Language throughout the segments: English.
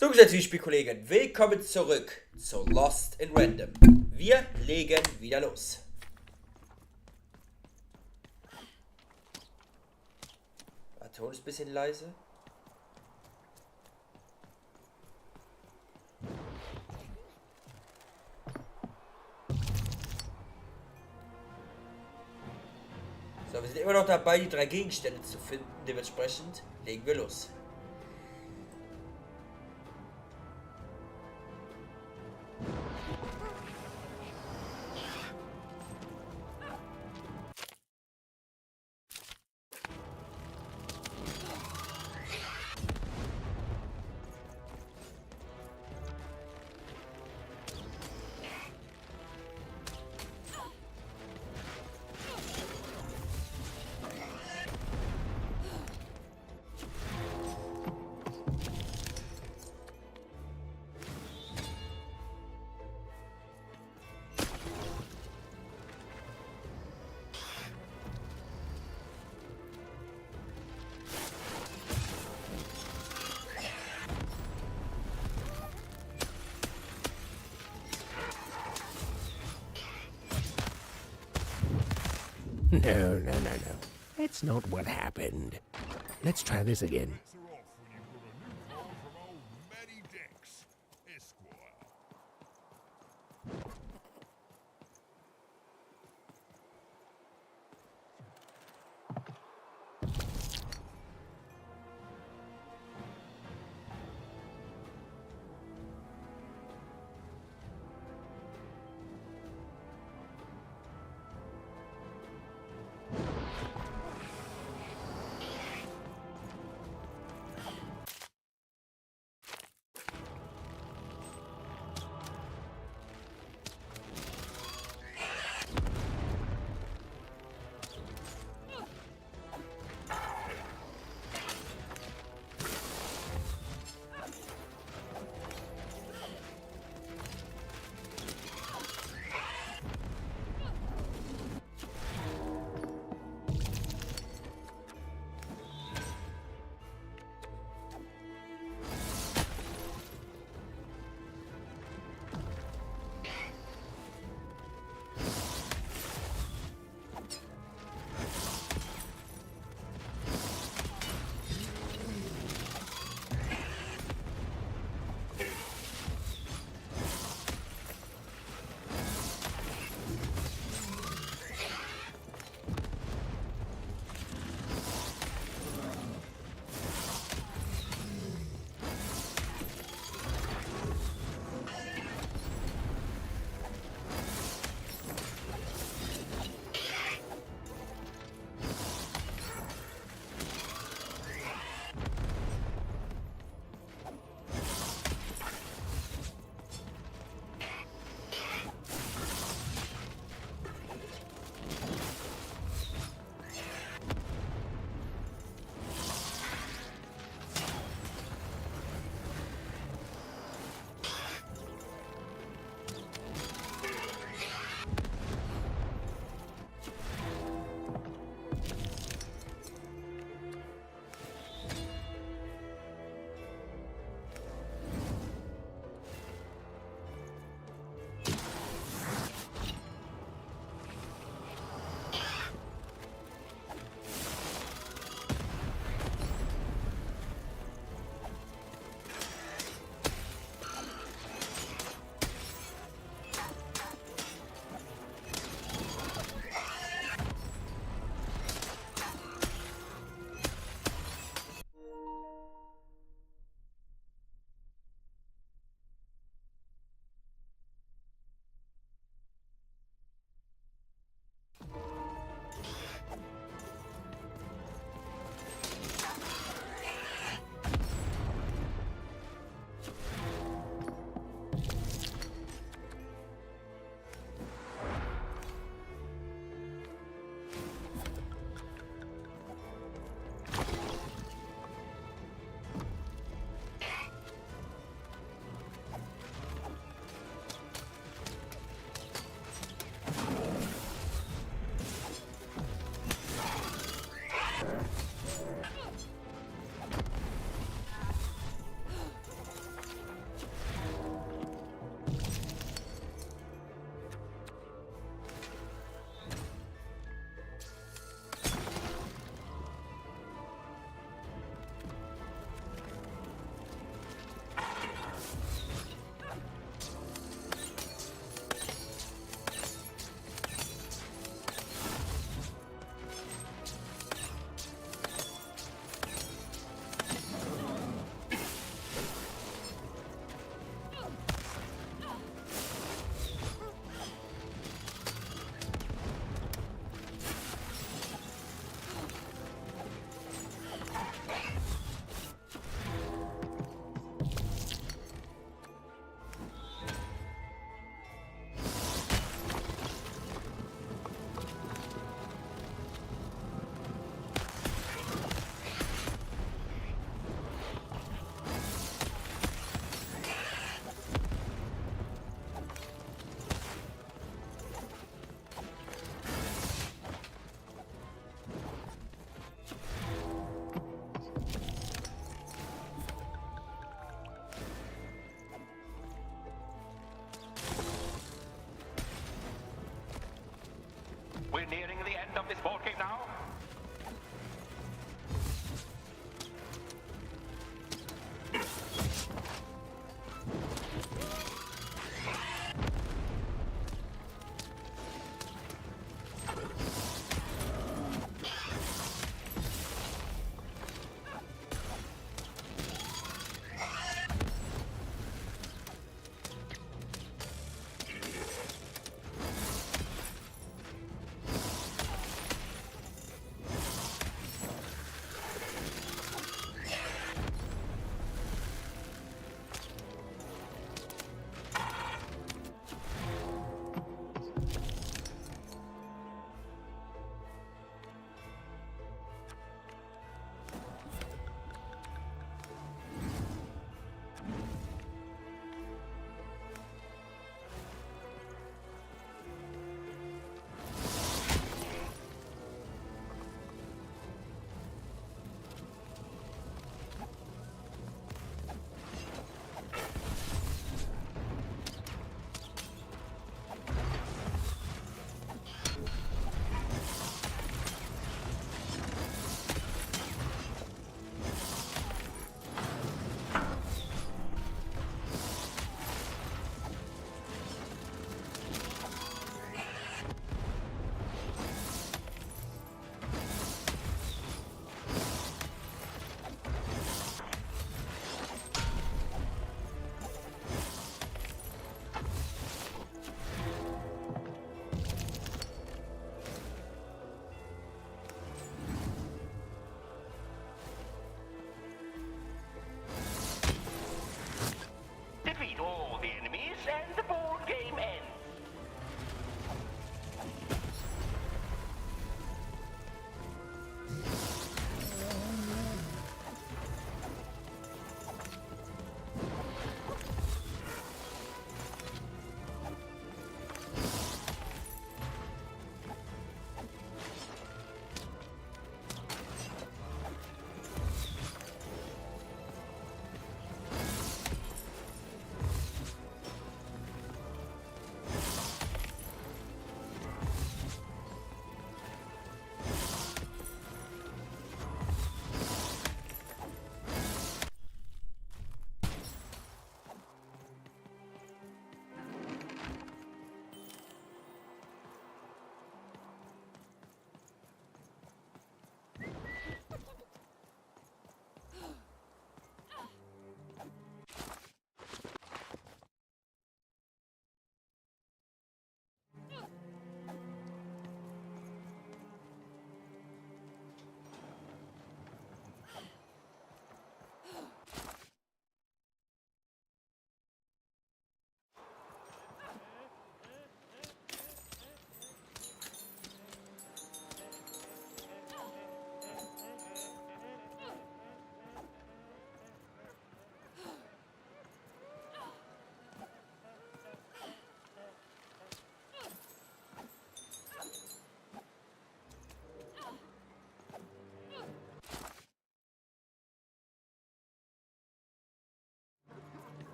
So, geschätzte Spielkollegen, willkommen zurück zu Lost in Random. Wir legen wieder los. Der Ton ist ein bisschen leise. So, wir sind immer noch dabei, die 3 Gegenstände zu finden. Dementsprechend legen wir los. No. That's not what happened. Let's try this again.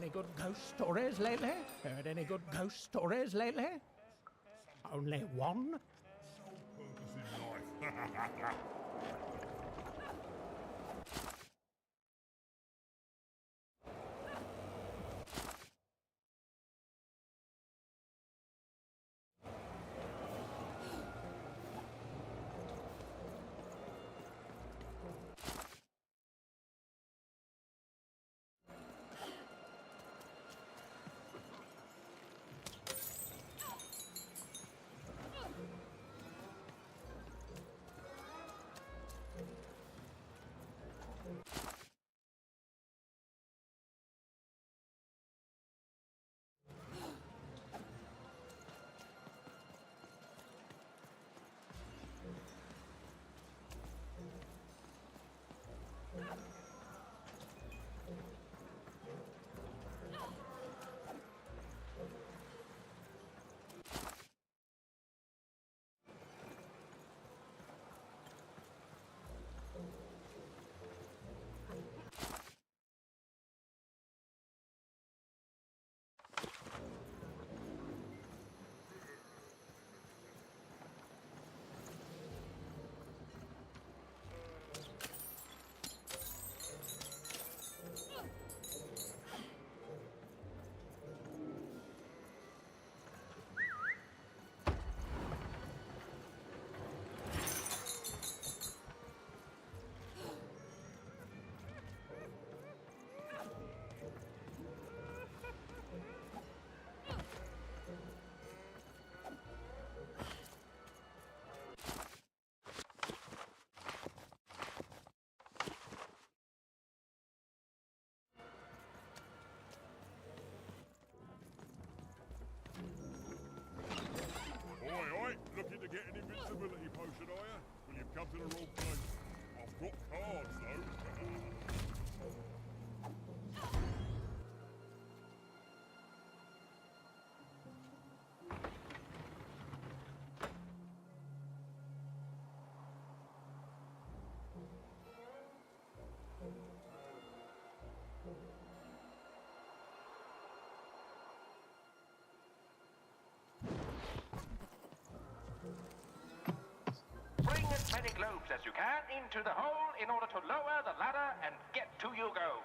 any good ghost stories lately? Heard any good ghost stories lately? Only one? Purpose in life. Oi, looking to get an invincibility potion, are you? Well, you've come to the wrong place. I've got cards, though. Bring as many globes as you can into the hole in order to lower the ladder and get to your goal.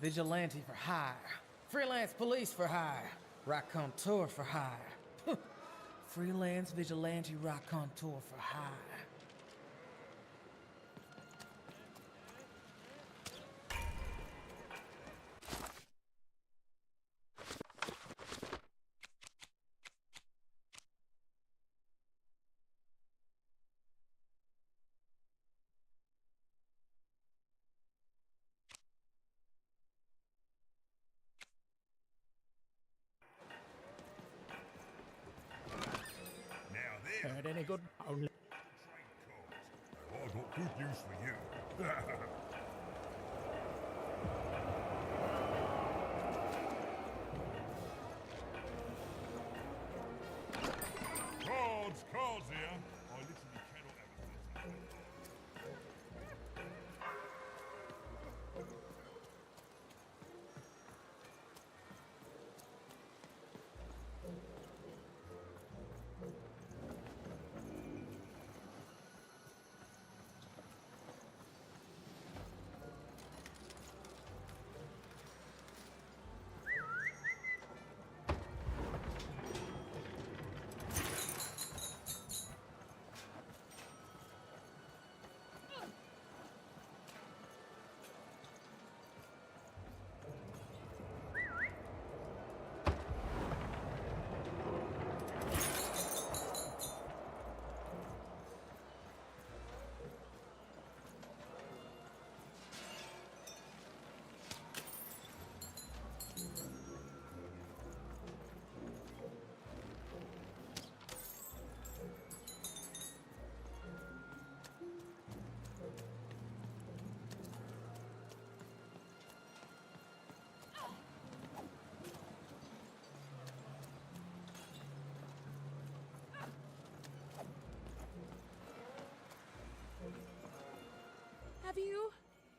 vigilante for hire, freelance police for hire, raconteur for hire. Freelance vigilante raconteur for hire. Now there's Heard any good? Only. trade cards. I've got good news for you. Cards here. I literally cannot have a fit.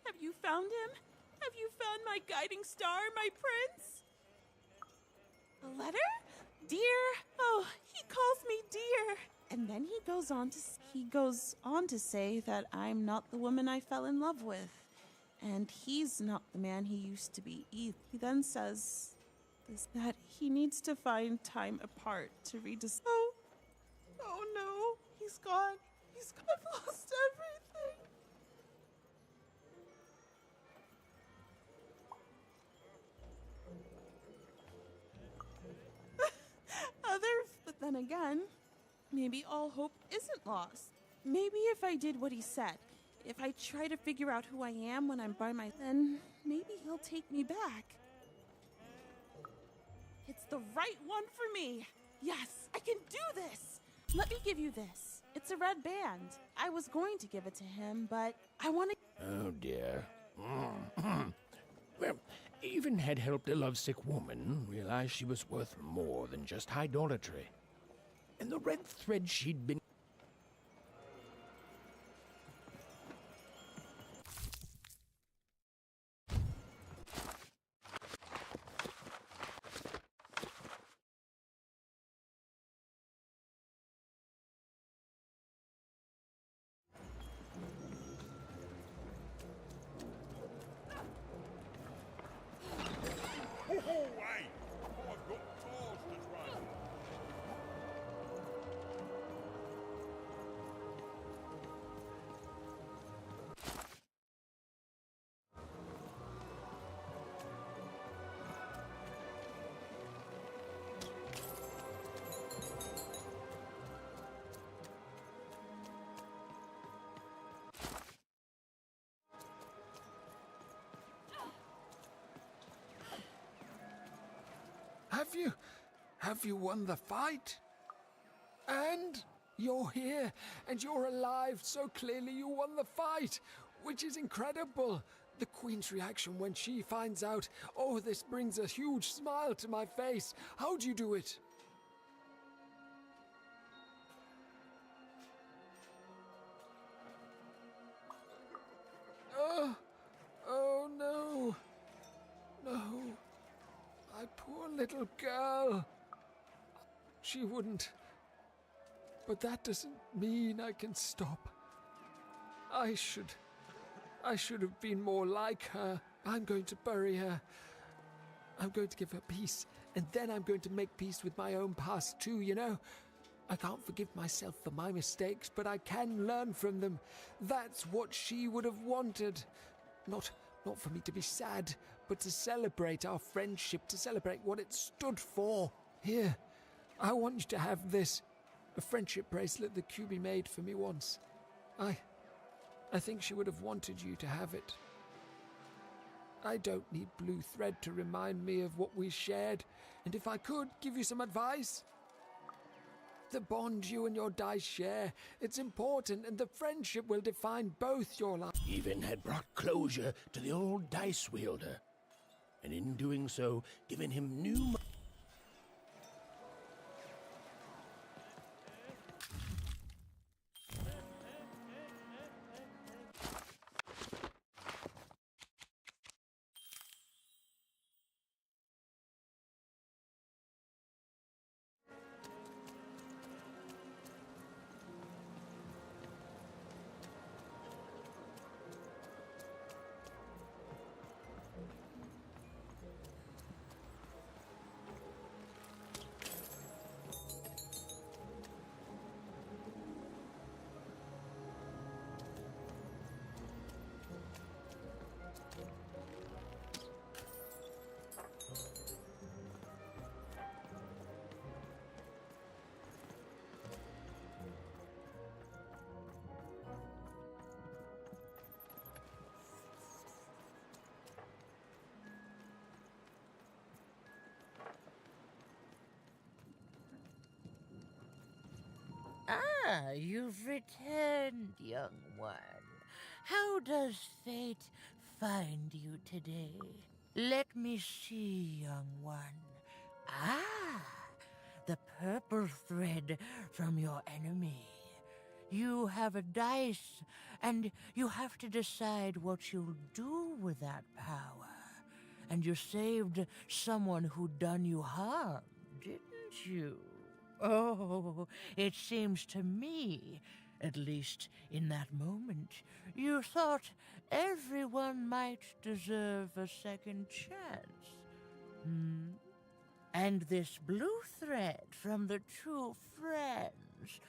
Have you found him? Have you found my guiding star, my prince? A letter? Dear? Oh, he calls me dear. And then he goes on to say that I'm not the woman I fell in love with. And he's not the man he used to be either. He then says that he needs to find time apart to rediscover. Oh no, he's gone. I've lost everything. But then again, maybe all hope isn't lost. Maybe if I did what he said, if I try to figure out who I am when I'm by myself, then maybe he'll take me back. It's the right one for me. Yes, I can do this. Let me give you this. It's a red band. I was going to give it to him, but I want to... Oh dear. Well, even had helped a lovesick woman realize she was worth more than just idolatry. And the red thread she'd been... Hey! I've got cards to trade. Have you won the fight? And you're here, and you're alive, so clearly you won the fight, which is incredible. The Queen's reaction when she finds out, oh, this brings a huge smile to my face. How'd you do it? Oh no. No. My poor little girl. She wouldn't. But that doesn't mean I can stop. I should have been more like her. I'm going to bury her. I'm going to give her peace, and then I'm going to make peace with my own past too, you know? I can't forgive myself for my mistakes, but I can learn from them. That's what she would have wanted. Not for me to be sad, but to celebrate our friendship, to celebrate what it stood for. Here, I want you to have this. A friendship bracelet that QB made for me once. I think she would have wanted you to have it. I don't need blue thread to remind me of what we shared, and if I could give you some advice, the bond you and your dice share, it's important, and the friendship will define both your lives. Even had brought closure to the old dice wielder, and in doing so, given him new... Ah, you've returned, young one. How does fate find you today? Let me see, young one. Ah, the purple thread from your enemy. You have a dice, and you have to decide what you'll do with that power. And you saved someone who'd done you harm, didn't you? Oh, it seems to me, at least in that moment, you thought everyone might deserve a second chance. And this blue thread from the two friends.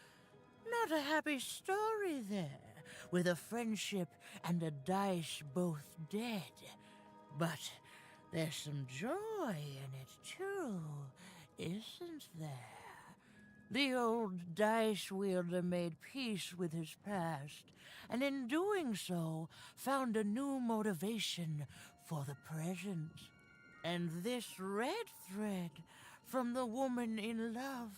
Not a happy story there, with a friendship and a dice both dead. But there's some joy in it, too, isn't there? The old dice wielder made peace with his past, and in doing so, found a new motivation for the present. And this red thread from the woman in love.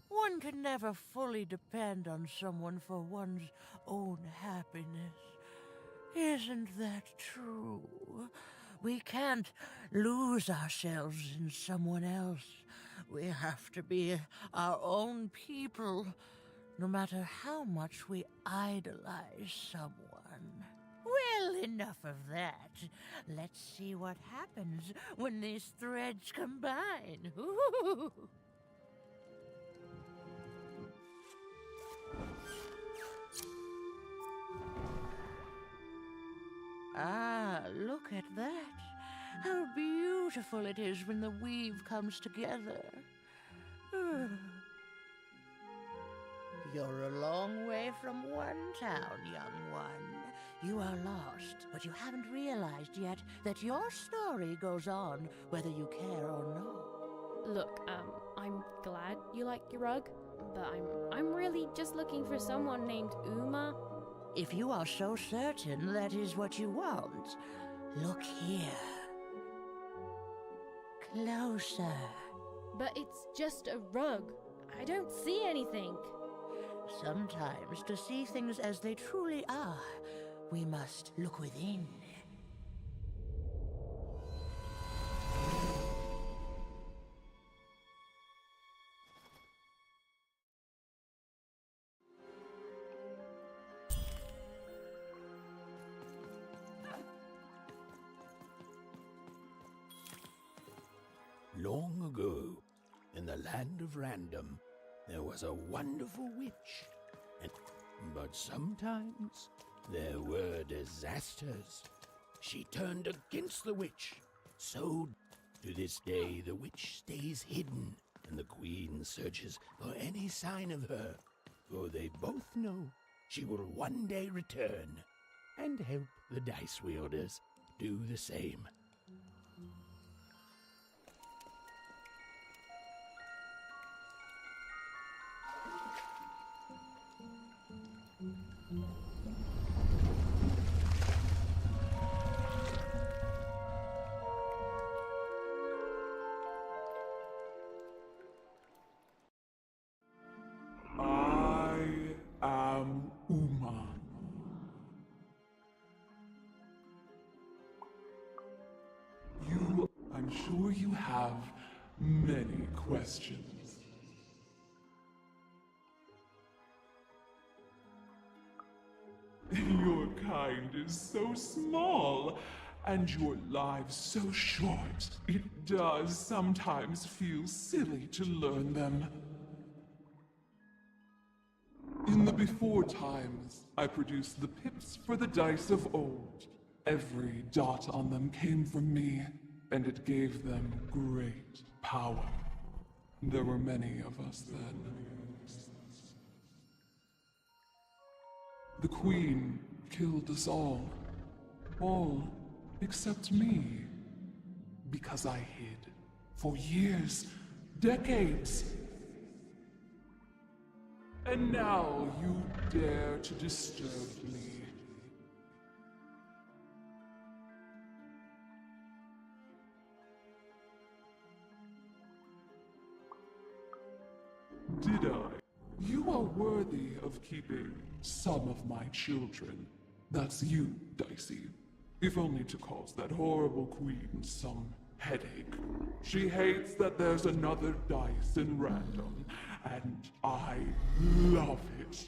One can never fully depend on someone for one's own happiness. Isn't that true? We can't lose ourselves in someone else. We have to be our own people, no matter how much we idolize someone. Well, enough of that. Let's see what happens when these threads combine. Ooh. Ah, look at that. How beautiful it is when the weave comes together. You're a long way from one town, young one. You are lost, but you haven't realized yet that your story goes on whether you care or not. Look, I'm glad you like your rug, but I'm really just looking for someone named Uma. If you are so certain that is what you want, look here. Closer. But it's just a rug. I don't see anything. Sometimes, to see things as they truly are, we must look within. Long ago, in the land of random, there was a wonderful witch. But sometimes there were disasters. she turned against the witch. So, to this day, the witch stays hidden, and the queen searches for any sign of her, for they both know she will one day return and help the dice wielders do the same. I am Uma. I'm sure you have many questions. Your kind is so small, and your lives so short. It does sometimes feel silly to learn them. In the before times, I produced the pips for the dice of old. Every dot on them came from me, and it gave them great power. There were many of us then. The Queen killed us all except me, because I hid for years, decades. And now you dare to disturb me. Did I? You are worthy of keeping some of my children. That's you, Dicey. If only to cause that horrible queen some headache. She hates that there's another dice in random, and I love it.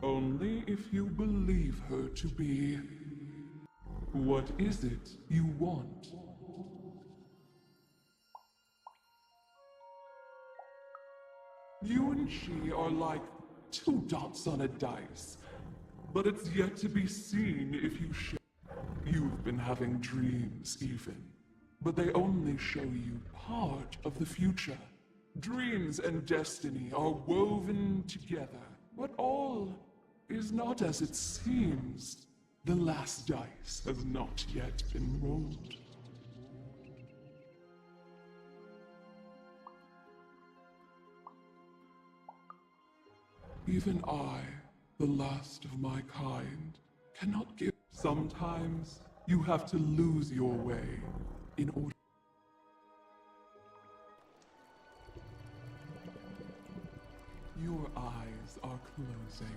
Only if you believe her to be. What is it you want? You and she are like two dots on a dice, but it's yet to be seen if you share. You've been having dreams even, but they only show you part of the future. Dreams and destiny are woven together, but all is not as it seems. The last dice has not yet been rolled. Even I, the last of my kind, cannot give. Sometimes you have to lose your way in order. Your eyes are closing.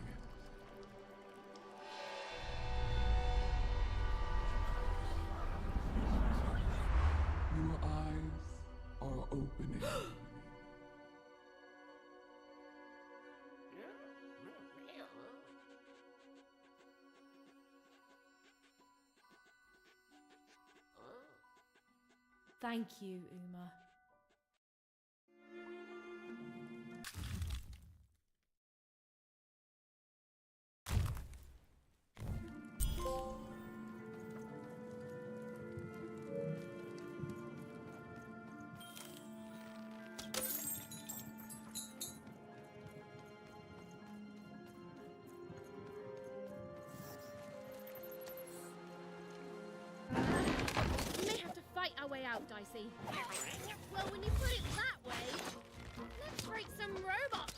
Your eyes are opening. Thank you, Uma. Fight our way out, Dicey. Well, when you put it that way, let's break some robots.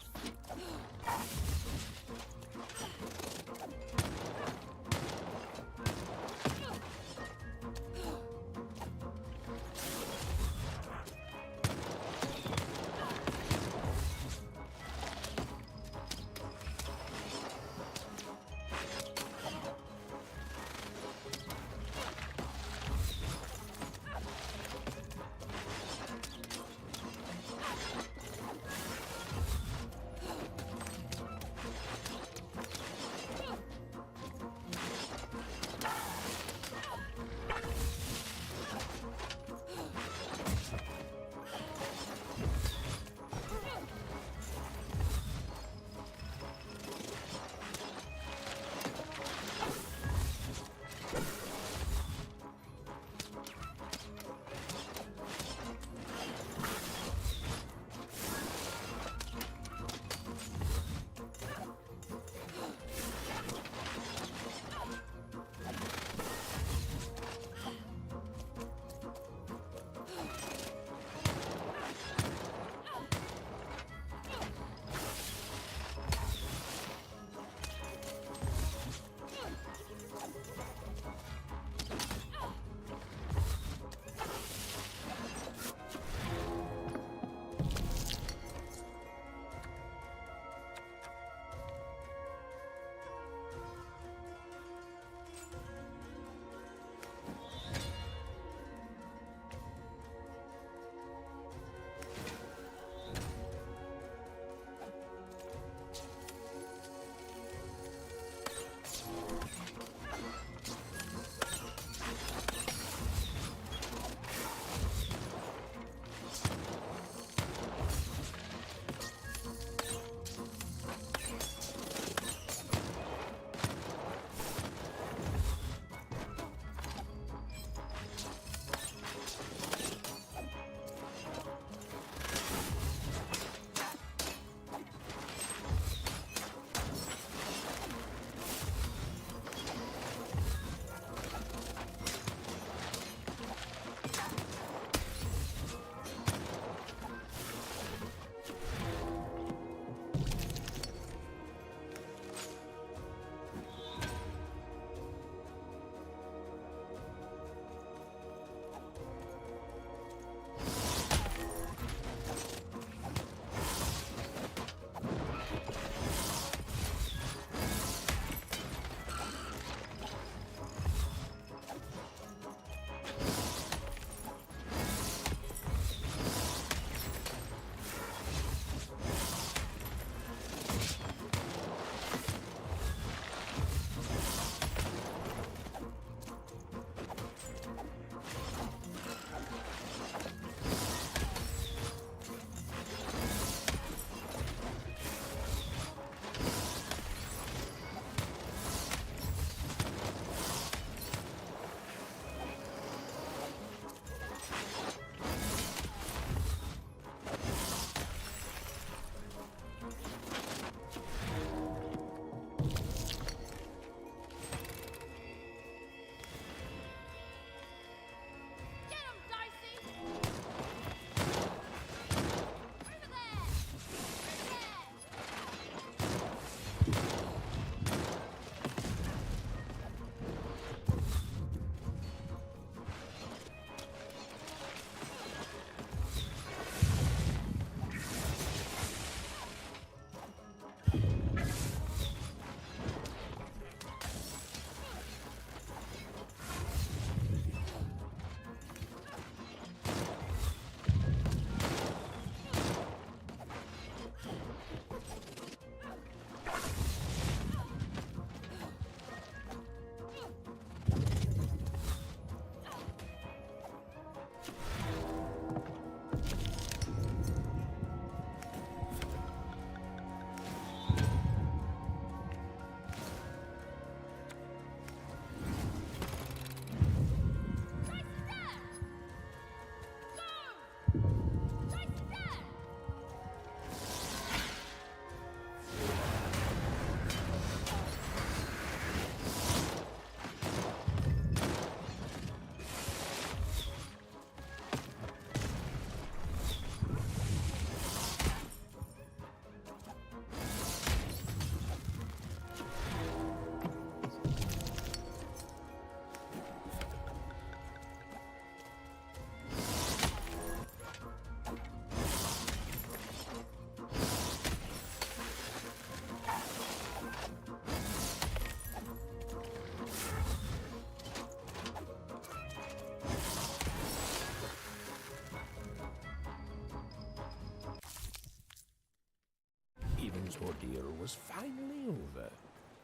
was finally over.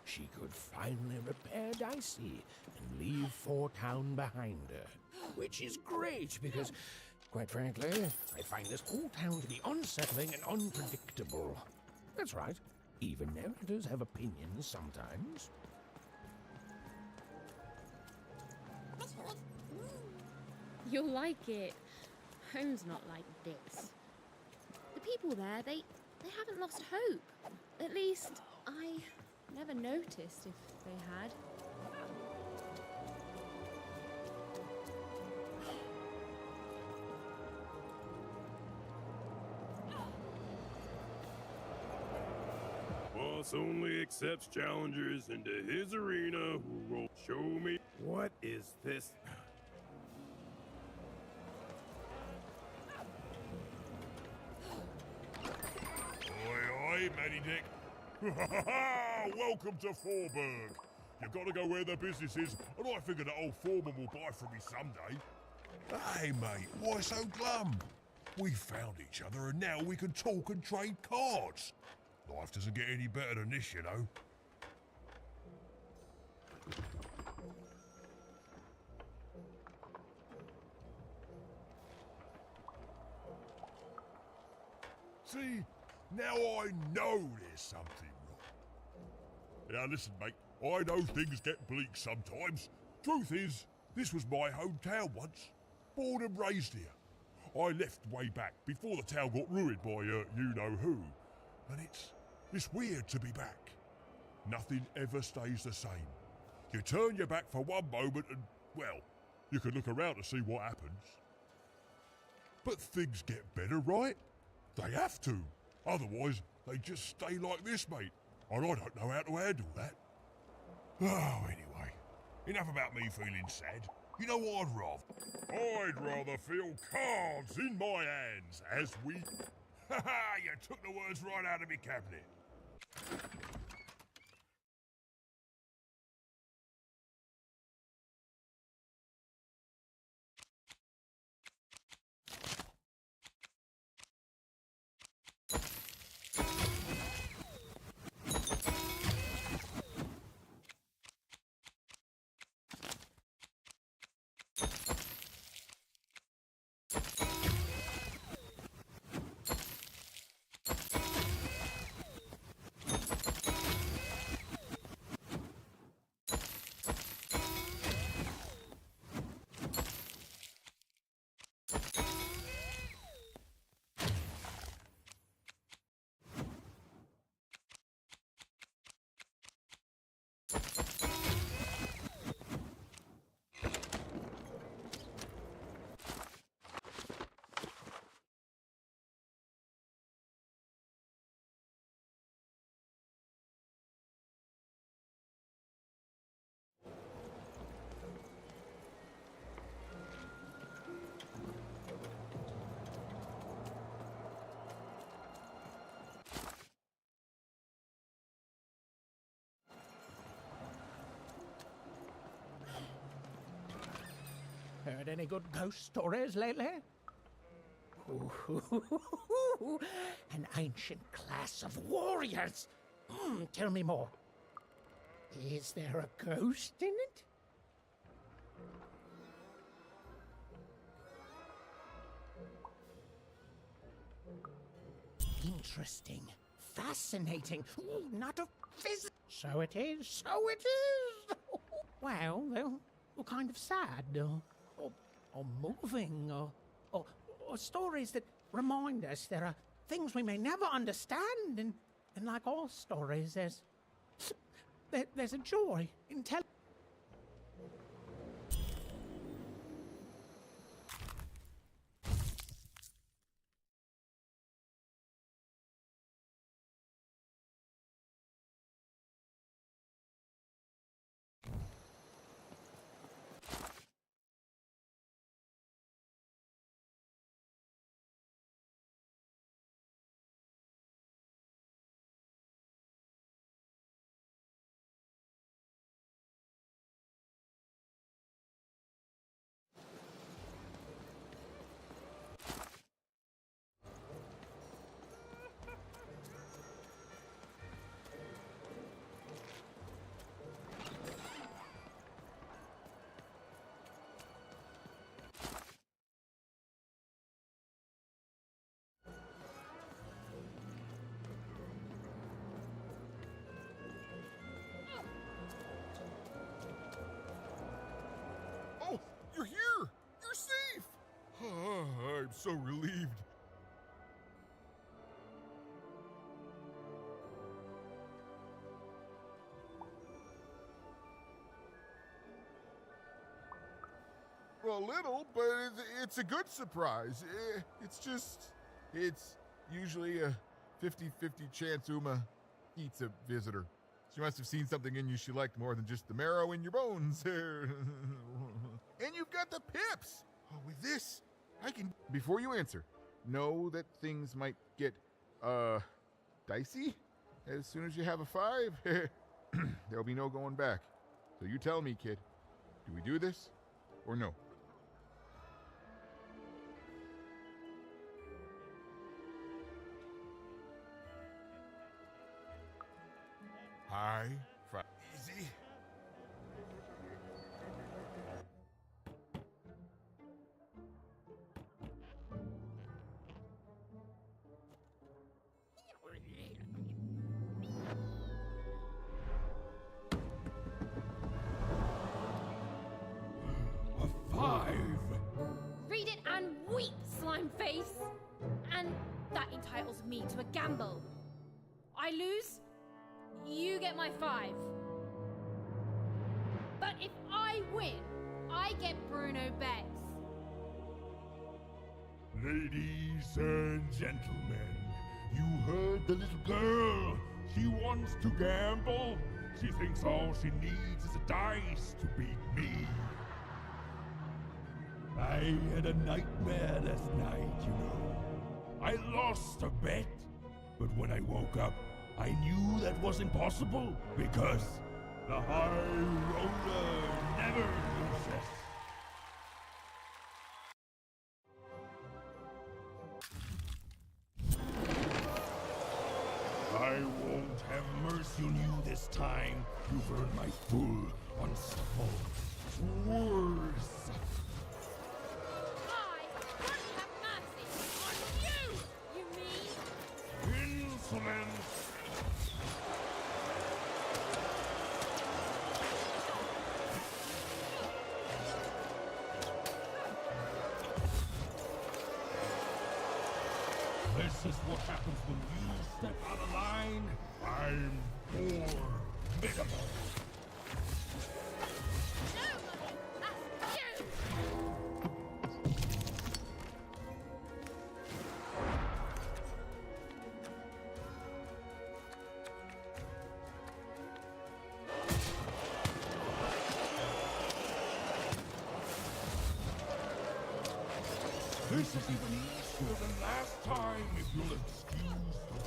She could finally repair Dicey and leave Four Town behind her. Which is great because, quite frankly, I find this whole town to be unsettling and unpredictable. That's right. Even narrators have opinions sometimes. You'll like it. Home's not like this. The people there, they haven't lost hope. At least, I never noticed if they had. Boss only accepts challengers into his arena who will show me. What is this? Oi, Matty Dick. Welcome to Forburg. You've got to go where the business is, and I figure that old foreman will buy from me someday. Hey, mate, why so glum? We found each other, and now we can talk and trade cards. Life doesn't get any better than this, you know. See, now I know there's something wrong. Now listen, mate, I know things get bleak sometimes. Truth is, this was my hometown once. Born and raised here. I left way back, before the town got ruined by you-know-who. And it's weird to be back. Nothing ever stays the same. You turn your back for one moment and, well, you can look around to see what happens. But things get better, right? They have to. Otherwise, they just stay like this, mate. And I don't know how to handle that. Oh, anyway. Enough about me feeling sad. You know what I'd rather? I'd rather feel cards in my hands as we... Ha ha! You took the words right out of me cabinet. Heard any good ghost stories lately? An ancient class of warriors. Tell me more. Is there a ghost in it? Interesting. Fascinating. Not a phys... So it is. So it is. Well, they're kind of sad, or moving, or stories that remind us there are things we may never understand, and like all stories, there's a joy in telling. I'm so relieved. Well, a little, but it's a good surprise. It's usually a 50-50 chance Uma eats a visitor. She must have seen something in you she liked more than just the marrow in your bones. And you've got the pips! Oh, with this, I can... Before you answer, know that things might get, dicey. As soon as you have a 5, there'll be no going back. So you tell me, kid, do we do this or no? High, easy. A 5. Read it and weep, slime face. And that entitles me to a gamble. I lose, you get my 5. But if I win, I get Bruno Beggs. Ladies and gentlemen, you heard the little girl. She wants to gamble. She thinks all she needs is a dice to beat me. I had a nightmare last night, you know. I lost a bet, but when I woke up, I knew that was impossible because the High Roller never loses. I won't have mercy on you this time. You've earned my full, unstoppable force. I won't have mercy on you, you mean? Insolence! This is what happens when you step out of line. I'm formidable. This is even easier than last time, if you'll excuse the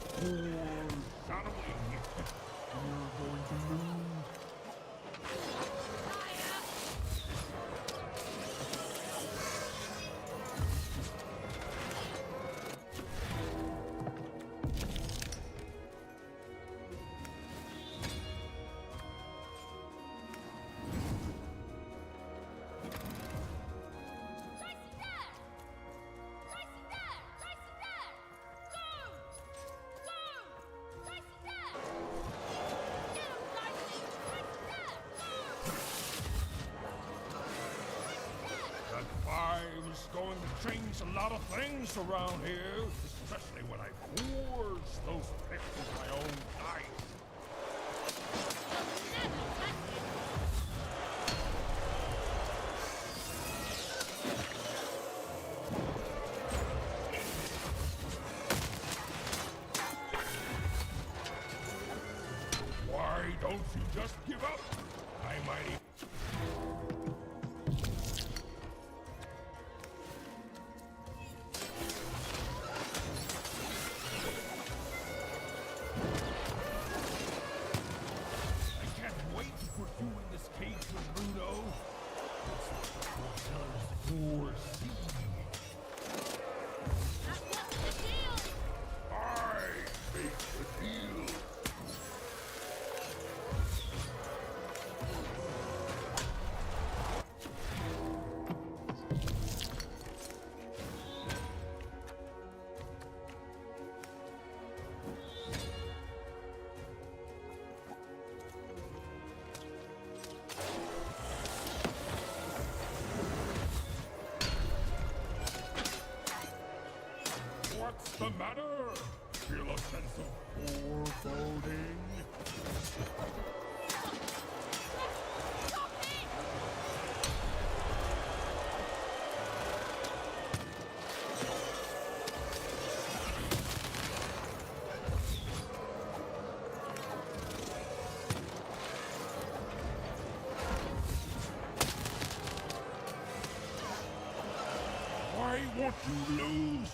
foreshadowing. You're going to lose. That 5 is going to change a lot of things around here, especially when I force those picks with my own dice. Why don't you just give up? I might. What's the matter? Feel a sense of foreboding? I want to lose.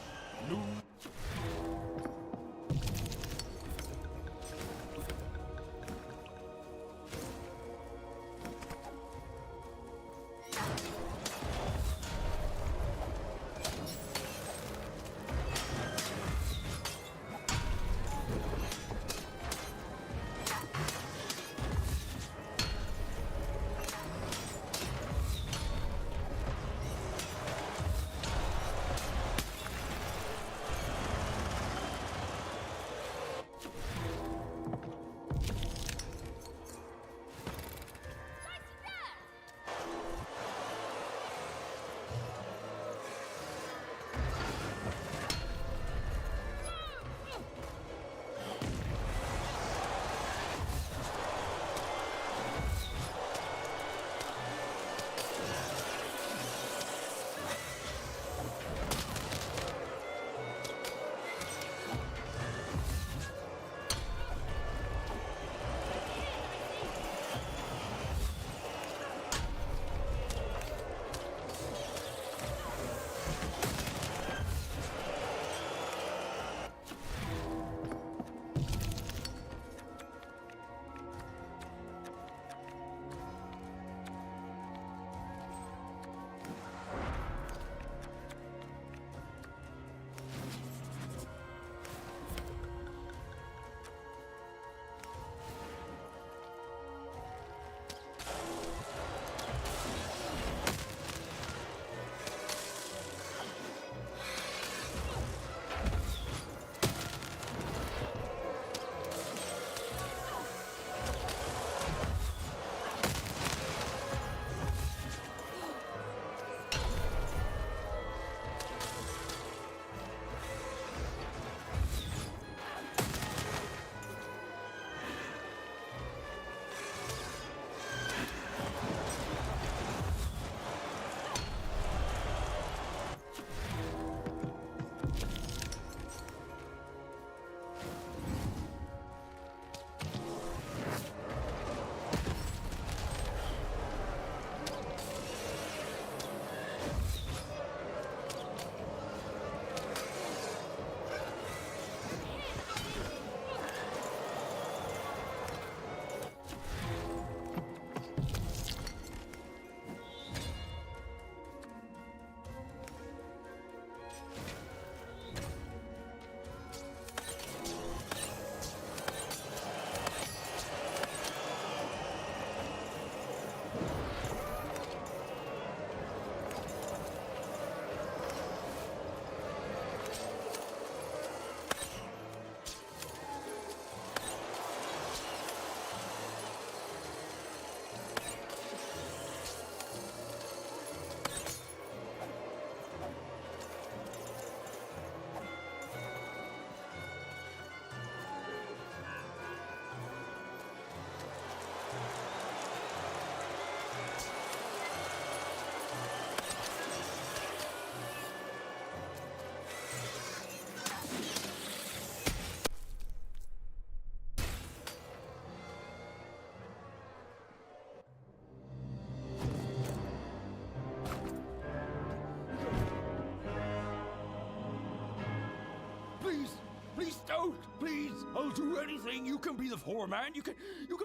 Please don't! Please! I'll do anything. You can be the foreman. You can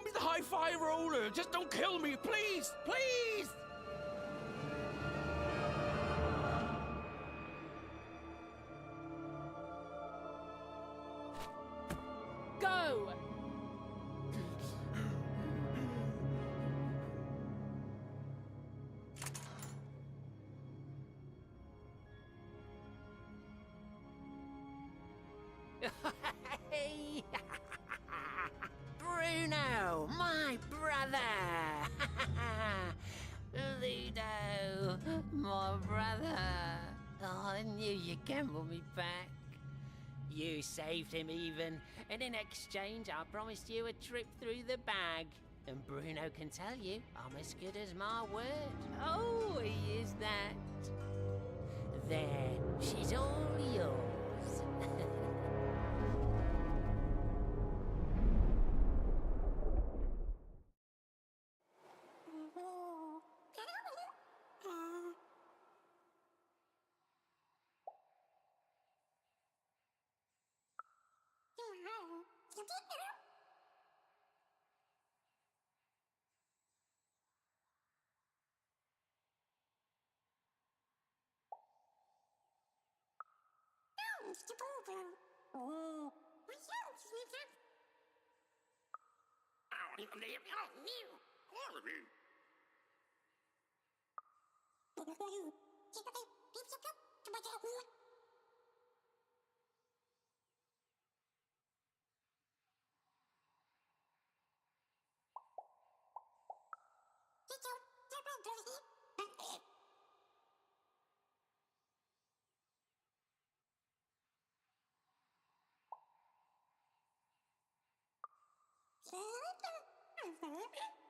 be the high-five roller. Just don't kill me, please! Please! Go! Bruno, my brother. Ludo, my brother. Oh, I knew you'd gamble me back. You saved him even, and in exchange I promised you a trip through the bag. And Bruno can tell you I'm as good as my word. Oh, he is that. There, she's all yours.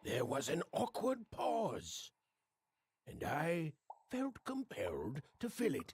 There was an awkward pause, and I felt compelled to fill it.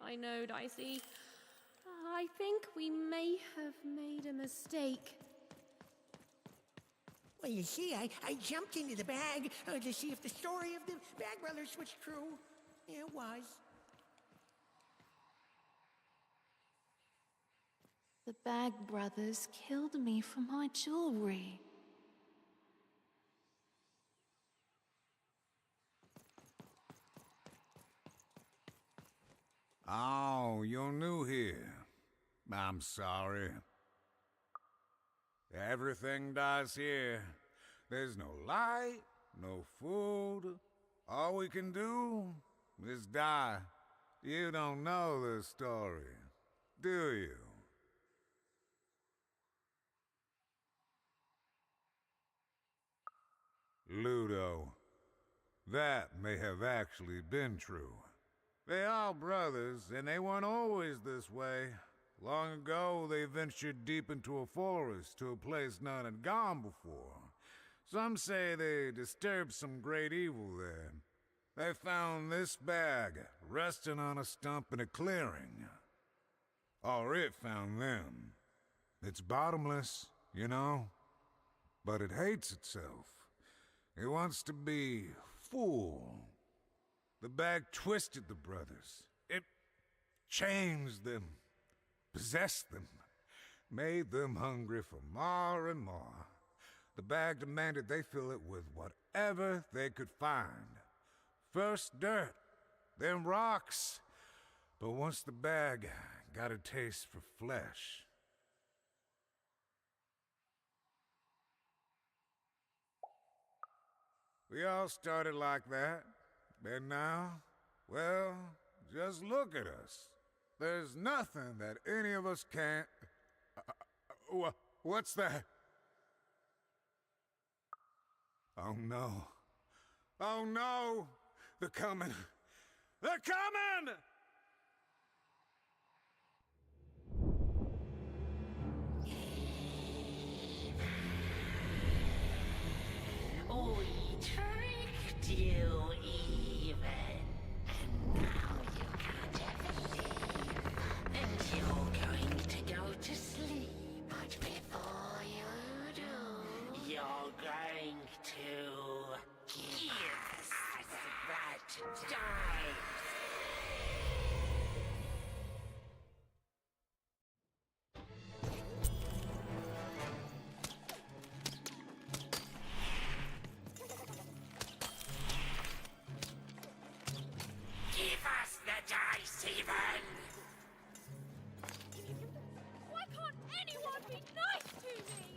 I know, Dicey. I think we may have made a mistake. Well, you see, I jumped into the bag to see if the story of the Bag Brothers was true. It was. The Bag Brothers killed me for my jewelry. Oh, you're new here. I'm sorry. Everything dies here. There's no light, no food. All we can do is die. You don't know the story, do you? Ludo, that may have actually been true. They are brothers, and they weren't always this way. Long ago, they ventured deep into a forest to a place none had gone before. Some say they disturbed some great evil there. They found this bag resting on a stump in a clearing. Or it found them. It's bottomless, you know, but it hates itself. It wants to be full. The bag twisted the brothers. It changed them, possessed them, made them hungry for more and more. The bag demanded they fill it with whatever they could find. First dirt, then rocks. But once the bag got a taste for flesh, we all started like that. And now, well, just look at us. There's nothing that any of us can't... what's that? Oh no. Oh no! They're coming! They're coming! We tricked you even, and now you can't ever leave, and you're going to go to sleep. But before you do, you're going to give us that dice. Give us the dice, even! Why can't anyone be nice to me?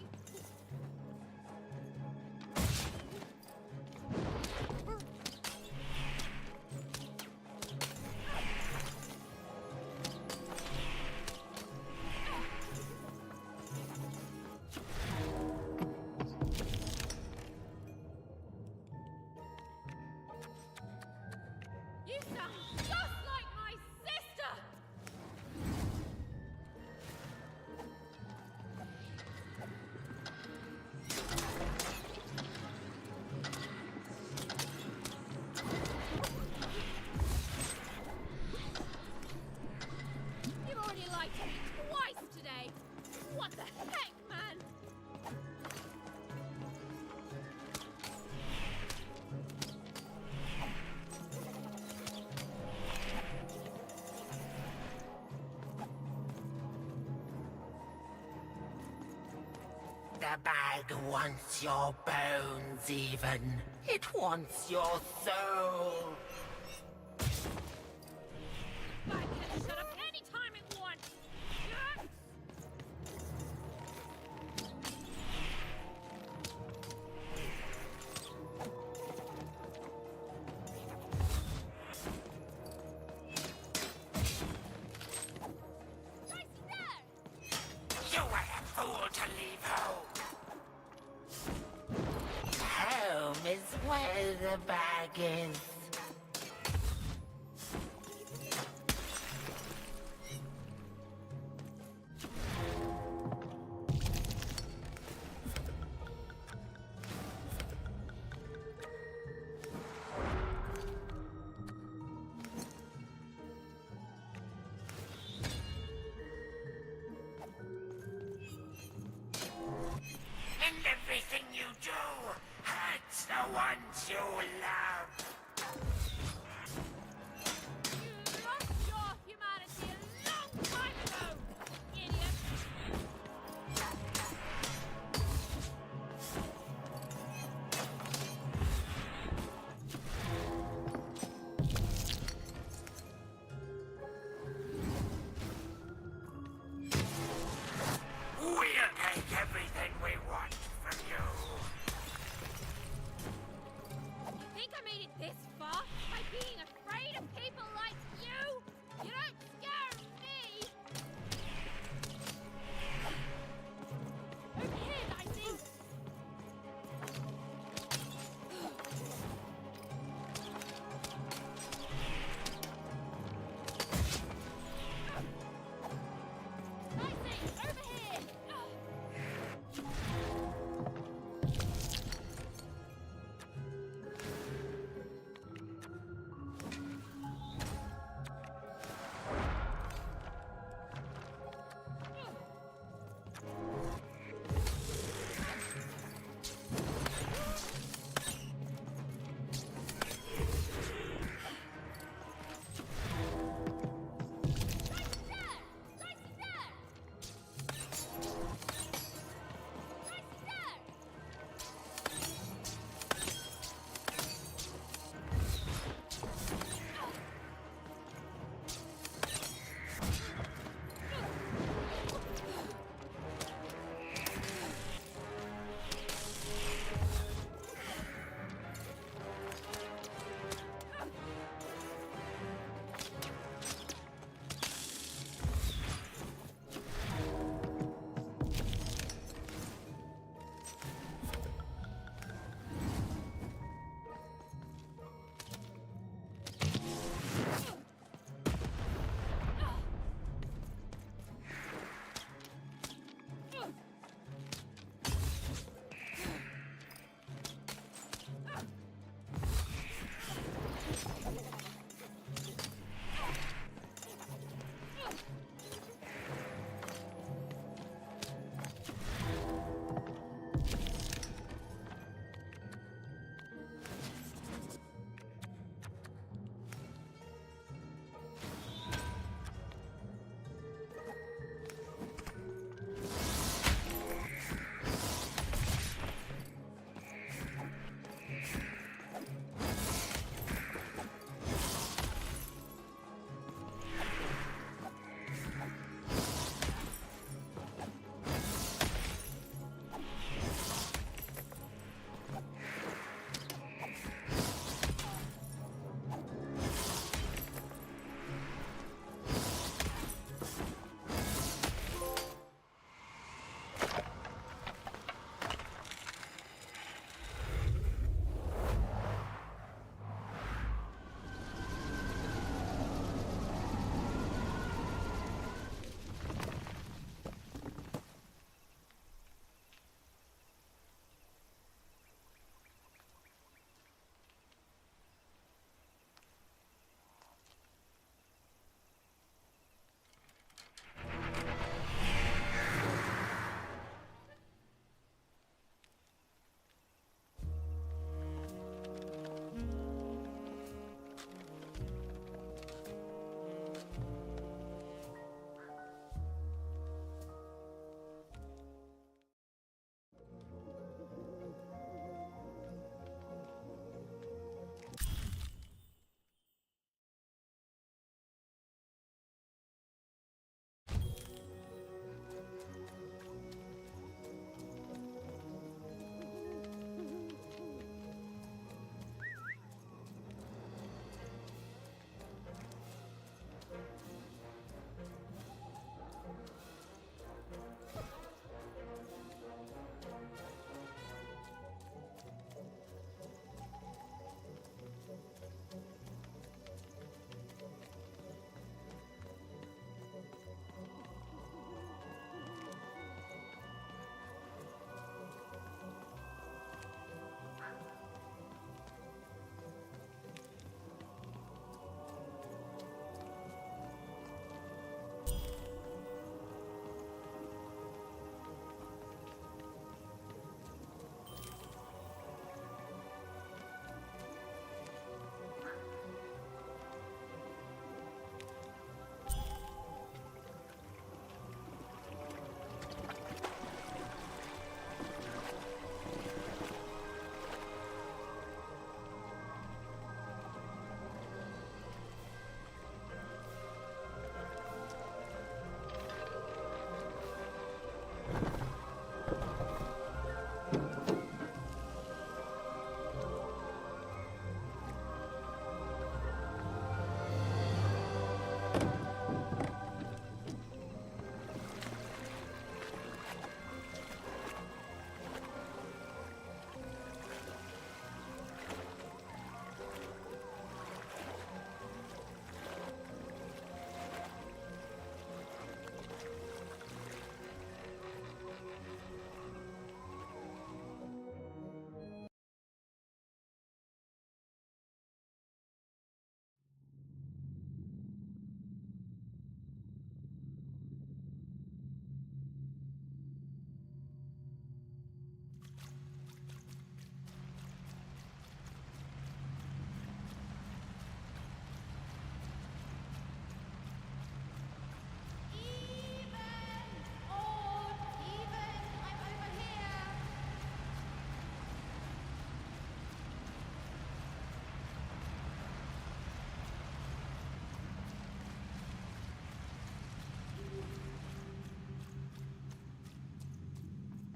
You sound just like my sister! You've already lied to me twice today! What the heck, man? The bag wants your bones, even. It wants your soul. Bag can shut up any time it wants! Yes! You were a fool to leave home. Home is where the bag is. And everything you do hurts the ones you love. You lost your humanity a long time ago, idiot! We'll take everything we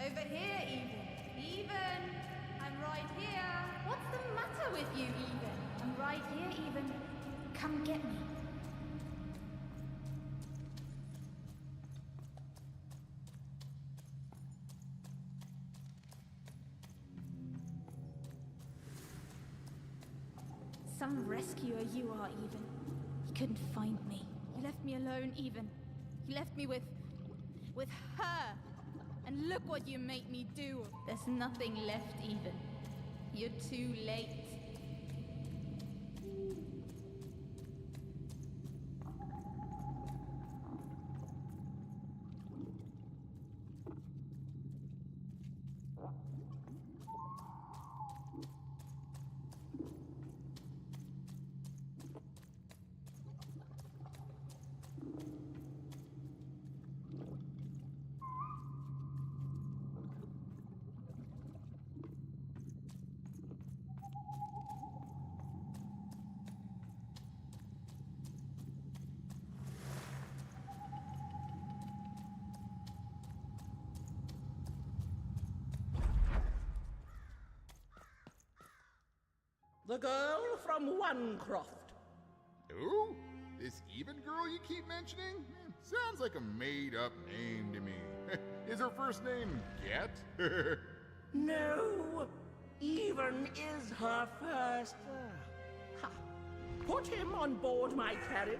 Over here, Even. Even! I'm right here. What's the matter with you, Even? I'm right here, Even. Come get me. Some rescuer you are, Even. You couldn't find me. You left me alone, Even. You left me with her. And look what you made me do. There's nothing left, Even. You're too late. The girl from Onecroft. Who? This Even girl you keep mentioning? Sounds like a made-up name to me. Is her first name Get? No, Even is her first. Ha. Put him on board my carriage.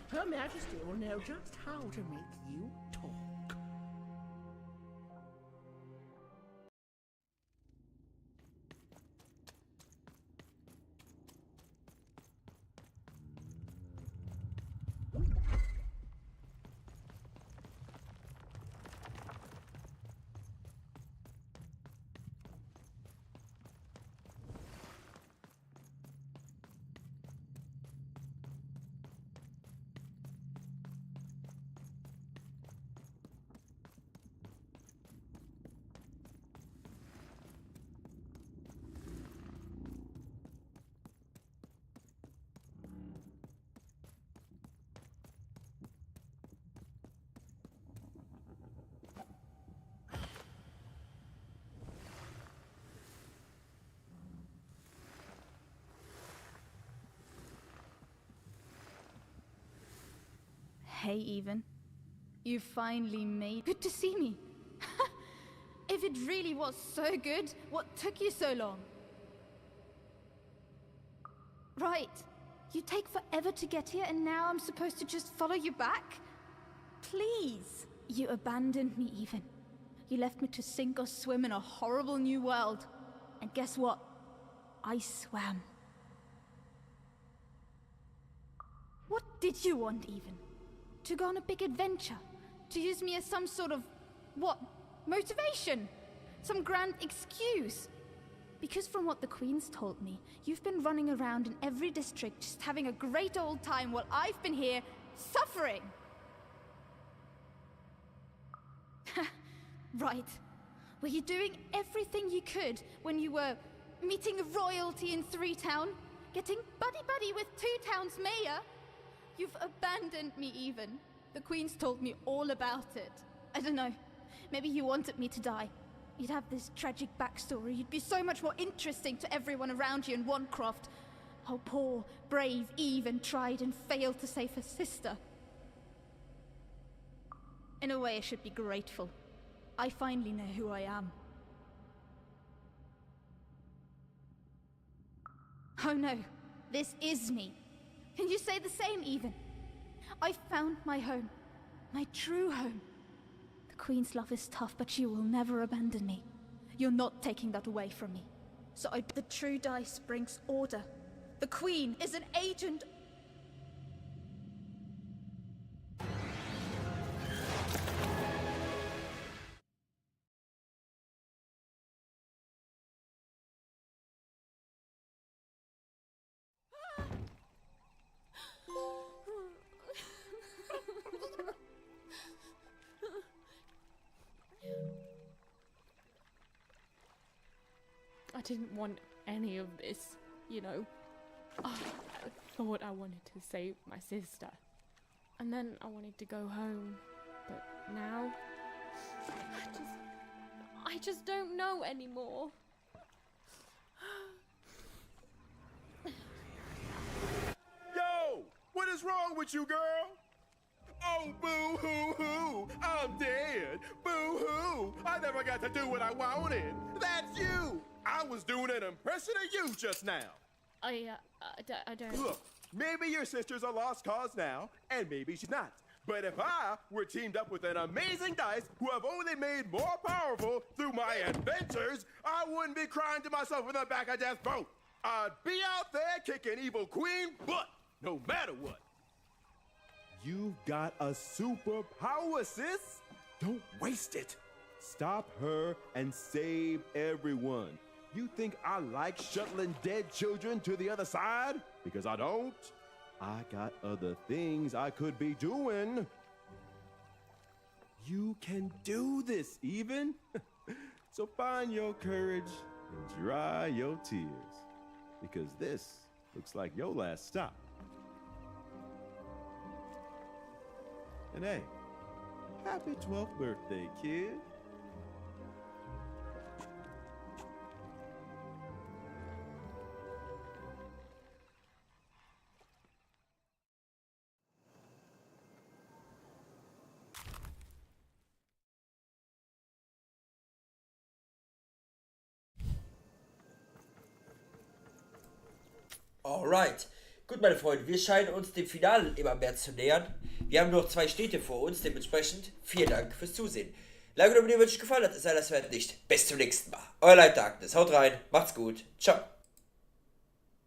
Her Majesty will know just how to make you talk. Hey, Even. You finally made... Good to see me. If it really was so good, what took you so long? Right. You take forever to get here, and now I'm supposed to just follow you back? Please. You abandoned me, Even. You left me to sink or swim in a horrible new world. And guess what? I swam. What did you want, Even? To go on a big adventure? To use me as some sort of... what? Motivation? Some grand excuse? Because from what the Queen's told me, you've been running around in every district just having a great old time while I've been here suffering! Right. Were you doing everything you could when you were meeting royalty in 3 Town? Getting buddy-buddy with 2 Town's mayor? You've abandoned me, Even. The Queen's told me all about it. I don't know. Maybe you wanted me to die. You'd have this tragic backstory. You'd be so much more interesting to everyone around you in Onecroft. How poor, brave Even tried and failed to save her sister. In a way, I should be grateful. I finally know who I am. Oh no, this is me. Can you say the same, Even? I found my home. My true home. The Queen's love is tough, but she will never abandon me. You're not taking that away from me. So the true dice brings order. The Queen is an agent. I didn't want any of this, you know. I thought I wanted to save my sister. And then I wanted to go home. But now, I just don't know anymore. Yo! What is wrong with you, girl? Oh, boo-hoo-hoo! I'm dead! Boo-hoo! I never got to do what I wanted! That's you! I was doing an impression of you just now! I don't... Look, maybe your sister's a lost cause now, and maybe she's not. But if I were teamed up with an amazing dice who have only made more powerful through my adventures, I wouldn't be crying to myself in the back of death boat. I'd be out there kicking evil queen butt, no matter what. You've got a superpower, sis. Don't waste it. Stop her and save everyone. You think I like shuttling dead children to the other side? Because I don't. I got other things I could be doing. You can do this, even. So find your courage and dry your tears. Because this looks like your last stop. And hey, happy 12th birthday, kid. Alright. Gut, meine Freunde, wir scheinen uns dem Finale immer mehr zu nähern. Wir haben noch 2 Städte vor uns, dementsprechend vielen Dank fürs Zusehen. Like und abonnieren, wenn es euch gefallen hat, sei das wert nicht. Bis zum nächsten Mal. Euer Light Darkness, haut rein, macht's gut, ciao.